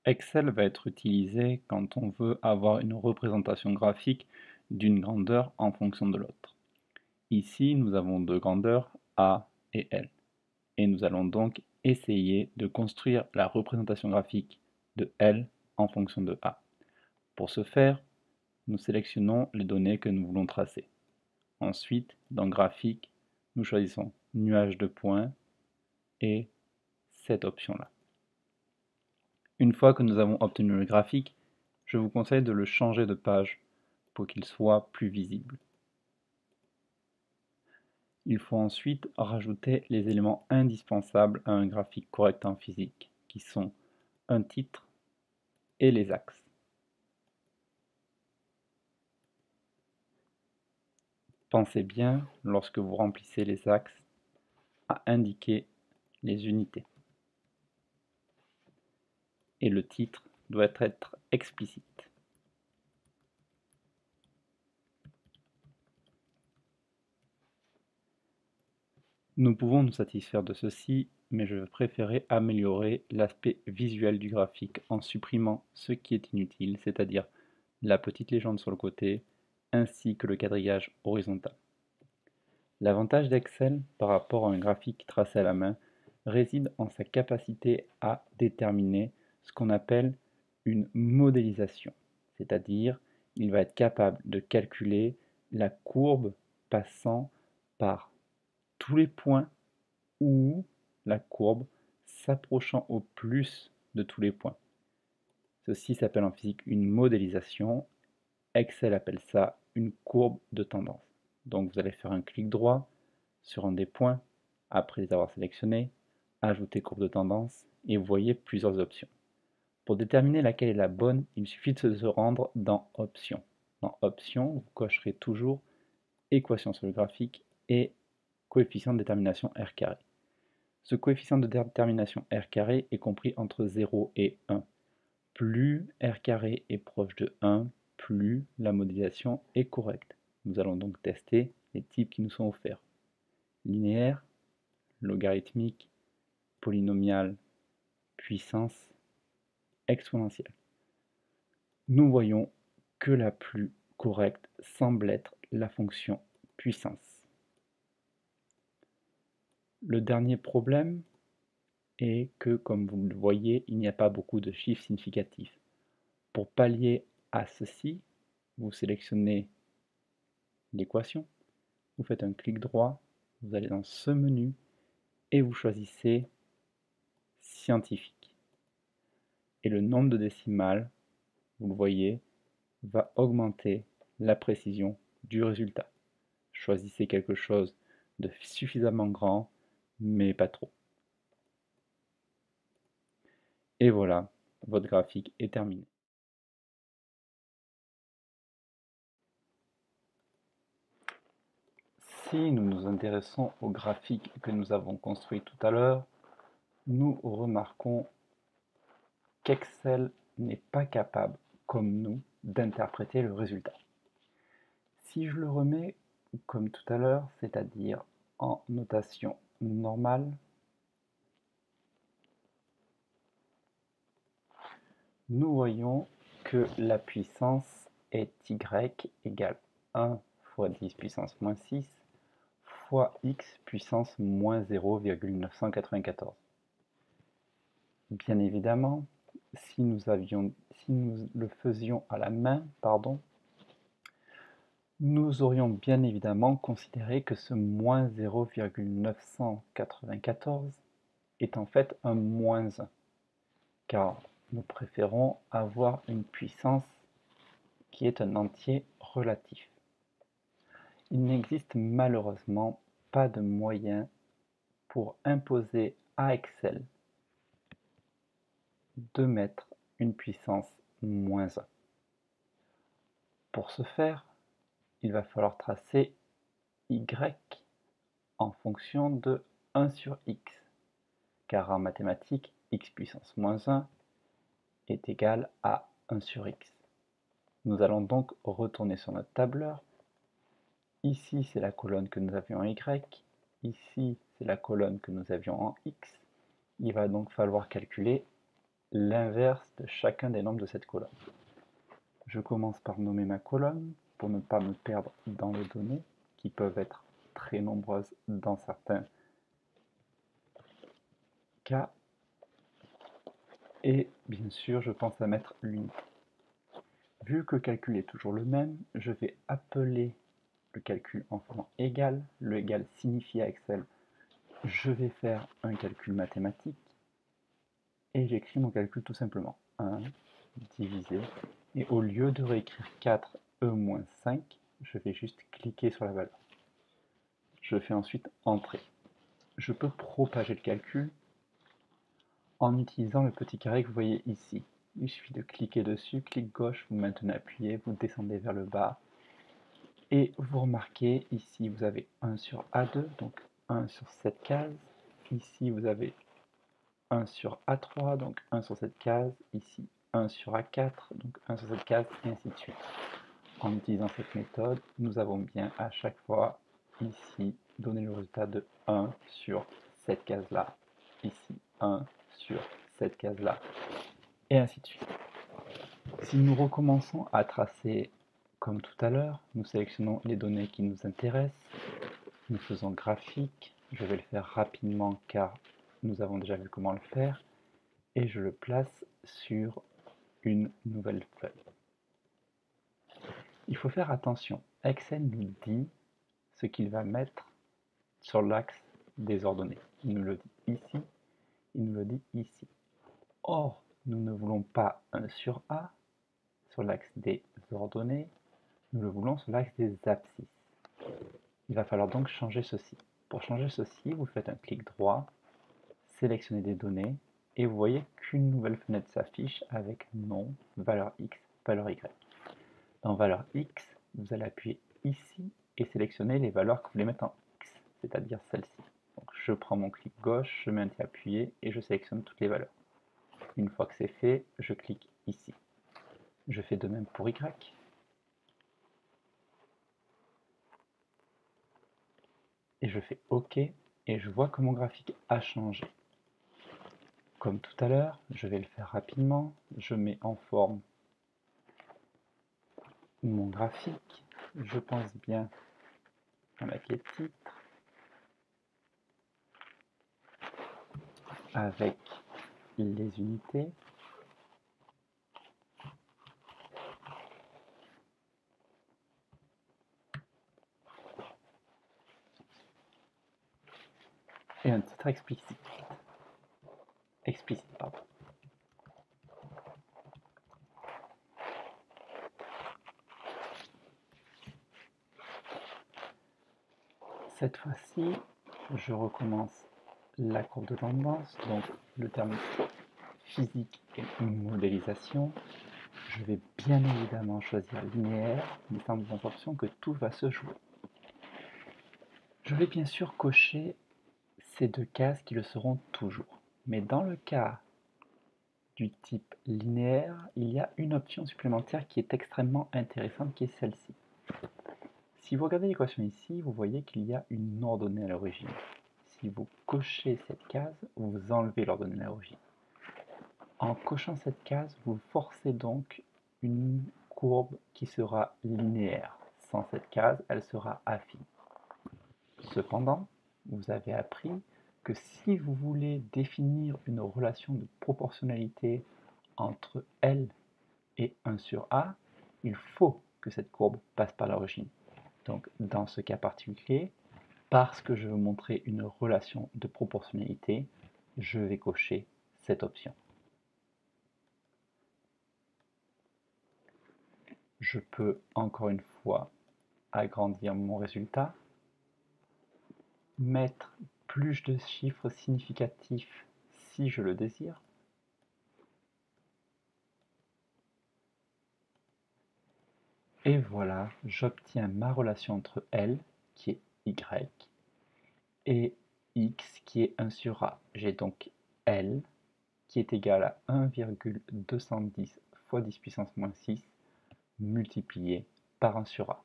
Excel va être utilisé quand on veut avoir une représentation graphique d'une grandeur en fonction de l'autre. Ici, nous avons deux grandeurs A et L. Et nous allons donc essayer de construire la représentation graphique de L en fonction de A. Pour ce faire, nous sélectionnons les données que nous voulons tracer. Ensuite, dans Graphique, nous choisissons Nuage de points et cette option-là. Une fois que nous avons obtenu le graphique, je vous conseille de le changer de page pour qu'il soit plus visible. Il faut ensuite rajouter les éléments indispensables à un graphique correct en physique, qui sont un titre et les axes. Pensez bien, lorsque vous remplissez les axes, à indiquer les unités. Et le titre doit être explicite. Nous pouvons nous satisfaire de ceci, mais je préférais améliorer l'aspect visuel du graphique en supprimant ce qui est inutile, c'est-à-dire la petite légende sur le côté, ainsi que le quadrillage horizontal. L'avantage d'Excel par rapport à un graphique tracé à la main réside en sa capacité à déterminer ce qu'on appelle une modélisation, c'est-à-dire il va être capable de calculer la courbe passant par tous les points ou la courbe s'approchant au plus de tous les points. Ceci s'appelle en physique une modélisation. Excel appelle ça une courbe de tendance. Donc vous allez faire un clic droit sur un des points, après les avoir sélectionnés, ajouter courbe de tendance, et vous voyez plusieurs options. Pour déterminer laquelle est la bonne, il suffit de se rendre dans Options. Dans Options, vous cocherez toujours Équation sur le graphique et coefficient de détermination R carré. Ce coefficient de détermination R carré est compris entre 0 et 1. Plus R carré est proche de 1, plus la modélisation est correcte. Nous allons donc tester les types qui nous sont offerts. Linéaire, logarithmique, polynomial, puissance, exponentielle. Nous voyons que la plus correcte semble être la fonction puissance. Le dernier problème est que, comme vous le voyez, il n'y a pas beaucoup de chiffres significatifs. Pour pallier à ceci, vous sélectionnez l'équation, vous faites un clic droit, vous allez dans ce menu et vous choisissez scientifique. Et le nombre de décimales, vous le voyez, va augmenter la précision du résultat. Choisissez quelque chose de suffisamment grand, mais pas trop. Et voilà, votre graphique est terminé. Si nous nous intéressons au graphique que nous avons construit tout à l'heure, nous remarquons qu'Excel n'est pas capable, comme nous, d'interpréter le résultat. Si je le remets comme tout à l'heure, c'est-à-dire en notation normale, nous voyons que la puissance est y égale 1 fois 10 puissance moins 6 fois x puissance moins 0,994. Bien évidemment, si nous le faisions à la main, nous aurions bien évidemment considéré que ce moins 0,994 est en fait un moins 1, car nous préférons avoir une puissance qui est un entier relatif. Il n'existe malheureusement pas de moyen pour imposer à Excel de mettre une puissance moins 1. Pour ce faire, il va falloir tracer y en fonction de 1 sur x, car en mathématiques, x puissance moins 1 est égal à 1 sur x. Nous allons donc retourner sur notre tableur. Ici, c'est la colonne que nous avions en y, ici, c'est la colonne que nous avions en x. Il va donc falloir calculer l'inverse de chacun des nombres de cette colonne. Je commence par nommer ma colonne pour ne pas me perdre dans les données qui peuvent être très nombreuses dans certains cas. Et bien sûr, je pense à mettre l'unité. Vu que le calcul est toujours le même, je vais appeler le calcul en formant égal. Le égal signifie à Excel, je vais faire un calcul mathématique et j'écris mon calcul tout simplement. 1 divisé, et au lieu de réécrire 4 moins 5, je vais juste cliquer sur la valeur. Je fais ensuite entrée. Je peux propager le calcul en utilisant le petit carré que vous voyez ici. Il suffit de cliquer dessus, clic gauche, vous maintenez appuyé, vous descendez vers le bas, et vous remarquez ici vous avez 1 sur A2, donc 1 sur cette case. Ici vous avez 1 sur A3, donc 1 sur cette case. Ici 1 sur A4, donc 1 sur cette case, et ainsi de suite. En utilisant cette méthode, nous avons bien à chaque fois ici donné le résultat de 1 sur cette case-là, ici 1 sur cette case-là, et ainsi de suite. Si nous recommençons à tracer comme tout à l'heure, nous sélectionnons les données qui nous intéressent, nous faisons graphique, je vais le faire rapidement car nous avons déjà vu comment le faire, et je le place sur une nouvelle feuille. Il faut faire attention, Excel nous dit ce qu'il va mettre sur l'axe des ordonnées. Il nous le dit ici, il nous le dit ici. Or, nous ne voulons pas 1 sur A sur l'axe des ordonnées, nous le voulons sur l'axe des abscisses. Il va falloir donc changer ceci. Pour changer ceci, vous faites un clic droit, sélectionnez des données, et vous voyez qu'une nouvelle fenêtre s'affiche avec nom, valeur X, valeur Y. Dans valeur X, vous allez appuyer ici et sélectionner les valeurs que vous voulez mettre en X, c'est-à-dire celle-ci. Donc je prends mon clic gauche, je maintiens appuyé et je sélectionne toutes les valeurs. Une fois que c'est fait, je clique ici. Je fais de même pour Y. Et je fais OK et je vois que mon graphique a changé. Comme tout à l'heure, je vais le faire rapidement. Je mets en forme mon graphique. Je pense bien à la quête titre avec les unités. Et un titre explicite. Pardon. Cette fois-ci, je recommence la courbe de tendance, donc le terme physique et modélisation. Je vais bien évidemment choisir linéaire, mettant dans option que tout va se jouer. Je vais bien sûr cocher ces deux cases qui le seront toujours. Mais dans le cas du type linéaire, il y a une option supplémentaire qui est extrêmement intéressante, qui est celle-ci. Si vous regardez l'équation ici, vous voyez qu'il y a une ordonnée à l'origine. Si vous cochez cette case, vous enlevez l'ordonnée à l'origine. En cochant cette case, vous forcez donc une courbe qui sera linéaire. Sans cette case, elle sera affine. Cependant, vous avez appris que si vous voulez définir une relation de proportionnalité entre L et 1 sur A, il faut que cette courbe passe par l'origine. Donc dans ce cas particulier, parce que je veux montrer une relation de proportionnalité, je vais cocher cette option. Je peux encore une fois agrandir mon résultat, mettre plus de chiffres significatifs si je le désire, et voilà, j'obtiens ma relation entre L, qui est Y, et X, qui est 1 sur A. J'ai donc L, qui est égal à 1,210 fois 10 puissance moins 6, multiplié par 1 sur A.